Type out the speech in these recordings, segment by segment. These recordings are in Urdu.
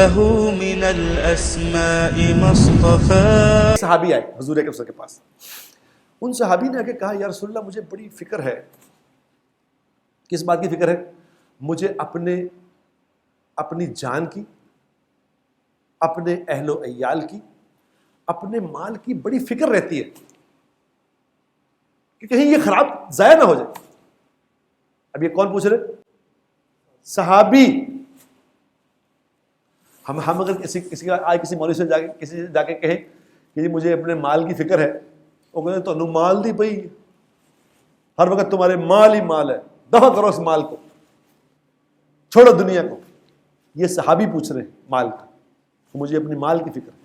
له من الأسماء ما اصطفى. صحابی آئے حضور اکرم صلی اللہ علیہ وسلم کے پاس. ان صحابی نے آ کے کہا یا رسول اللہ مجھے بڑی فکر ہے. کس بات کی فکر ہے؟ مجھے اپنی جان کی، اپنے اہل و عیال کی، اپنے مال کی بڑی فکر رہتی ہے کہ کہیں یہ خراب ضائع نہ ہو جائے. اب یہ کون پوچھ رہے؟ صحابی. ہم اگر کسی مولوی سے جا کے کہیں کہ جی مجھے اپنے مال کی فکر ہے، وہ کہتے تو مال دی پئی، ہر وقت تمہارے مال ہی مال ہے، دفع کرو اس مال کو، چھوڑو دنیا کو. یہ صحابی پوچھ رہے ہیں مال کا، مجھے اپنی مال کی فکر ہے.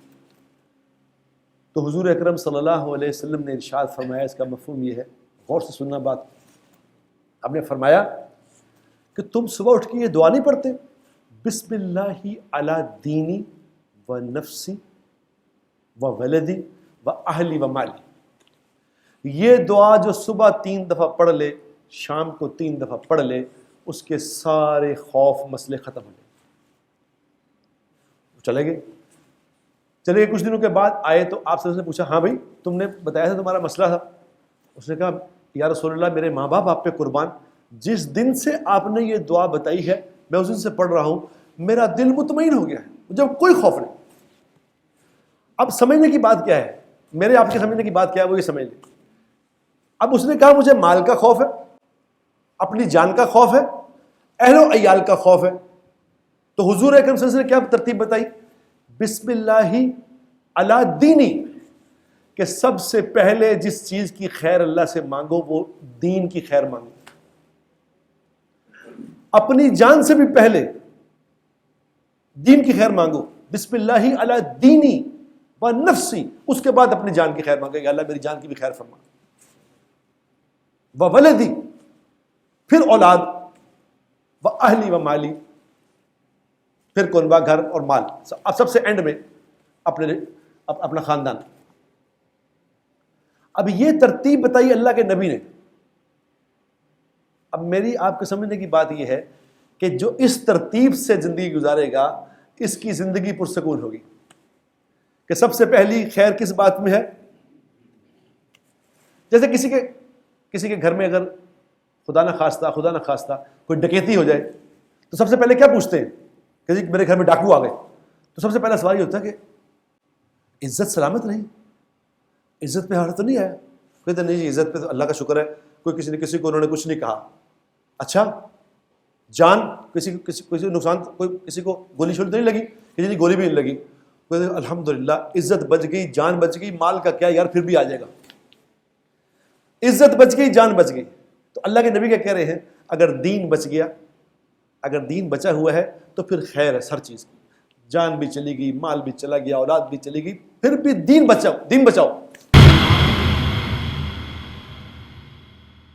تو حضور اکرم صلی اللہ علیہ وسلم نے ارشاد فرمایا، اس کا مفہوم یہ ہے، غور سے سننا بات. آپ نے فرمایا کہ تم صبح اٹھ کے یہ دعا نہیں پڑھتے، بسم اللہ علی دینی و نفسی و ولدی و اہلی و مالی. یہ دعا جو صبح 3 دفعہ پڑھ لے، شام کو 3 دفعہ پڑھ لے، اس کے سارے خوف مسئلے ختم ہو گئے. چلے گئے کچھ دنوں کے بعد آئے تو آپ سے پوچھا ہاں بھائی تم نے بتایا تھا تمہارا مسئلہ تھا. اس نے کہا یا رسول اللہ میرے ماں باپ آپ پہ قربان، جس دن سے آپ نے یہ دعا بتائی ہے میں اس دن سے پڑھ رہا ہوں، میرا دل مطمئن ہو گیا ہے، مجھے کوئی خوف نہیں. اب سمجھنے کی بات کیا ہے، میرے آپ کے سمجھنے کی بات کیا ہے وہ یہ سمجھ لیں. اب اس نے کہا مجھے مال کا خوف ہے، اپنی جان کا خوف ہے، اہل و عیال کا خوف ہے. تو حضور اکرم صلی اللہ علیہ وسلم نے کیا ترتیب بتائی؟ بسم اللہ علی دینی، کہ سب سے پہلے جس چیز کی خیر اللہ سے مانگو وہ دین کی خیر مانگو. اپنی جان سے بھی پہلے دین کی خیر مانگو. بسم اللہ علی دینی و نفسی، اس کے بعد اپنی جان کی خیر مانگو کہ اللہ میری جان کی بھی خیر فرما. و ولدی، پھر اولاد، و اہلی و مالی، پھر کنبہ گھر اور مال، اب سب سے اینڈ میں اپنا خاندان. اب یہ ترتیب بتائی اللہ کے نبی نے. اب میری آپ کو سمجھنے کی بات یہ ہے کہ جو اس ترتیب سے زندگی گزارے گا اس کی زندگی پرسکون ہوگی. کہ سب سے پہلی خیر کس بات میں ہے؟ جیسے کسی کے گھر میں اگر خدا نہ خواستہ کوئی ڈکیتی ہو جائے تو سب سے پہلے کیا پوچھتے ہیں کہ جی میرے گھر میں ڈاکو آ گئے. تو سب سے پہلا سوال یہ ہوتا ہے کہ عزت سلامت رہی، عزت پہ ہاتھ تو نہیں آیا؟ کہتے نہیں جی عزت پہ تو اللہ کا شکر ہے، کوئی کسی کو انہوں نے کچھ نہیں کہا. اچھا جان کسی نقصان، کوئی کسی کو گولی شولی تو نہیں لگی؟ کہ جی گولی بھی نہیں لگی. الحمدللہ عزت بچ گئی، جان بچ گئی، مال کا کیا یار پھر بھی آ جائے گا. عزت بچ گئی، جان بچ گئی. تو اللہ کے نبی کیا کہہ رہے ہیں؟ اگر دین بچ گیا، اگر دین بچا ہوا ہے تو پھر خیر ہے ہر چیز کی. جان بھی چلی گئی، مال بھی چلا گیا، اولاد بھی چلی گئی، پھر بھی دین بچاؤ.